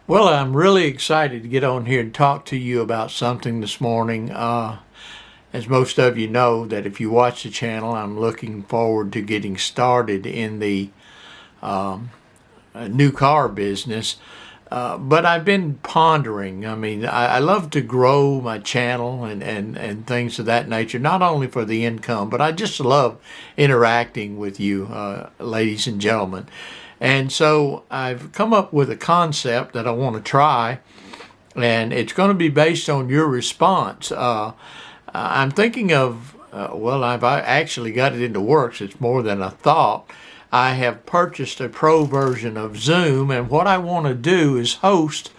Well, I'm really excited to get on here and talk to you about something this morning. As most of you know, that if you watch the channel, I'm looking forward to getting started in the new car business. But I've been pondering. I love to grow my channel and things of that nature, not only for the income, but I just love interacting with you, ladies and gentlemen. And so I've come up with a concept that I want to try, and it's going to be based on your response. I'm thinking of, I've actually got it into works. It's more than a thought. I have purchased a pro version of Zoom, and what I want to do is host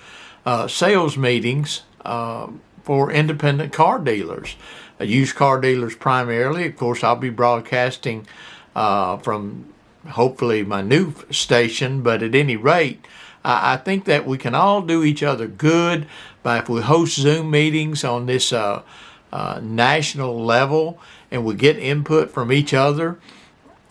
sales meetings for independent car dealers, used car dealers primarily. Of course, I'll be broadcasting from hopefully my new station, but at any rate, I think that we can all do each other good by if we host Zoom meetings on this national level and we get input from each other.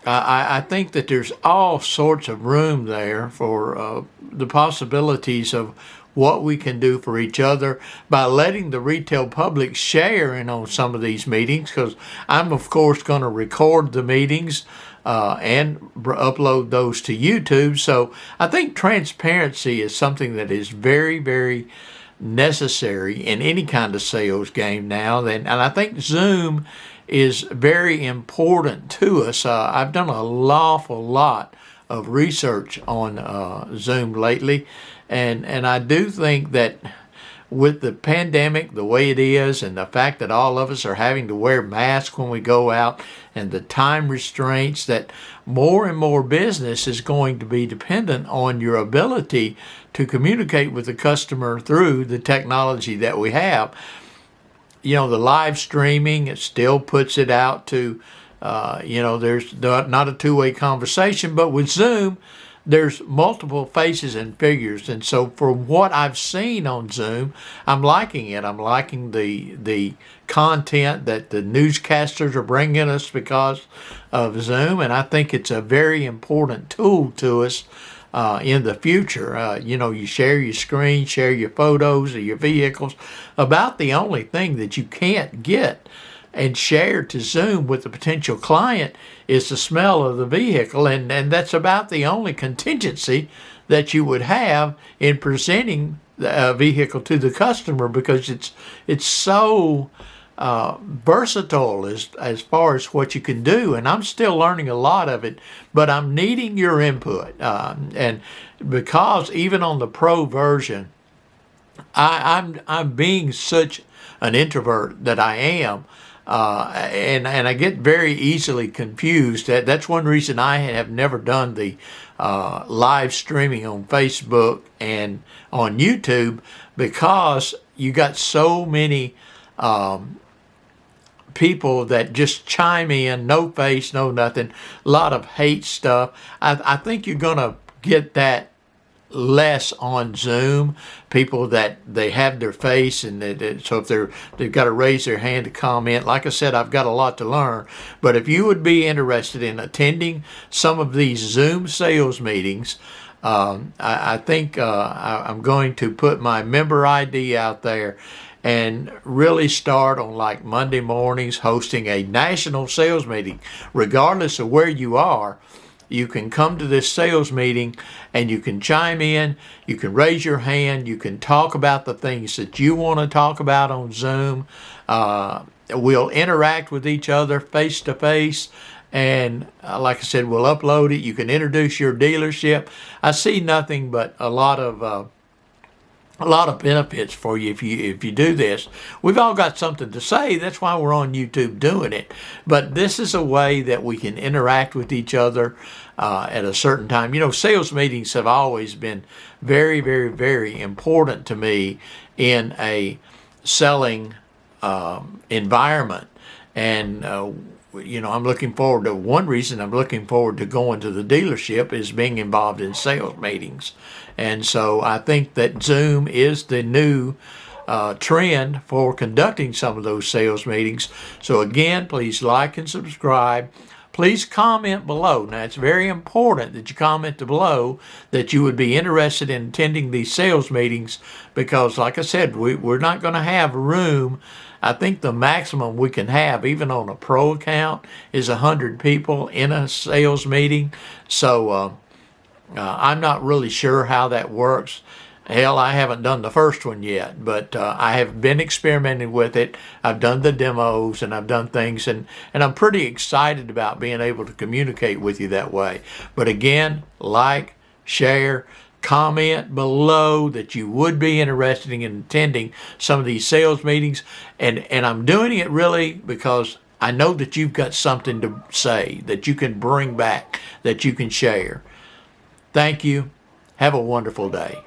I think that there's all sorts of room there for the possibilities of what we can do for each other by letting the retail public share in on some of these meetings, because I'm of course going to record the meetings and upload those to YouTube. So I think transparency is something that is very, very necessary in any kind of sales game now. And I think Zoom is very important to us. I've done an awful lot of research on Zoom lately, and I do think that with the pandemic the way it is, and the fact that all of us are having to wear masks when we go out, and the time restraints, that more and more business is going to be dependent on your ability to communicate with the customer through the technology that we have. The live streaming, it still puts it out to, there's not a two-way conversation, but with Zoom, there's multiple faces and figures. And so for what I've seen on Zoom, I'm liking it. I'm liking the content that the newscasters are bringing us because of Zoom. And I think it's a very important tool to us in the future. You share your screen, share your photos of your vehicles. About the only thing that you can't get and share to Zoom with the potential client is the smell of the vehicle, and that's about the only contingency that you would have in presenting the vehicle to the customer, because it's so versatile as far as what you can do, and I'm still learning a lot of it, but I'm needing your input, and because even on the pro version, I'm being such an introvert that I am. And I get very easily confused. That's one reason I have never done the live streaming on Facebook and on YouTube, because you got so many people that just chime in, no face, no nothing, a lot of hate stuff. I think you're going to get that less on Zoom. People that they have their face, and so if they've got to raise their hand to comment. Like I said, I've got a lot to learn, but if you would be interested in attending some of these Zoom sales meetings, I think I'm going to put my member ID out there and really start on like Monday mornings hosting a national sales meeting. Regardless of where you are, you can come to this sales meeting and you can chime in, you can raise your hand, you can talk about the things that you want to talk about on Zoom. We'll interact with each other face to face, and like I said, we'll upload it. You can introduce your dealership. I see nothing but a lot of benefits for you if you do this. We've all got something to say. That's why we're on YouTube doing it. But this is a way that we can interact with each other at a certain time. Sales meetings have always been very, very, very important to me in a selling environment. And I'm looking forward to, one reason I'm looking forward to going to the dealership is being involved in sales meetings. And so I think that Zoom is the new trend for conducting some of those sales meetings. So again, please like and subscribe. please comment below. Now, it's very important that you comment below that you would be interested in attending these sales meetings because, like I said, we're not going to have room. I think the maximum we can have, even on a pro account, is 100 people in a sales meeting. So I'm not really sure how that works. Hell, I haven't done the first one yet, but I have been experimenting with it. I've done the demos and I've done things, and I'm pretty excited about being able to communicate with you that way. But again, like, share, comment below that you would be interested in attending some of these sales meetings. And I'm doing it really because I know that you've got something to say that you can bring back, that you can share. Thank you. Have a wonderful day.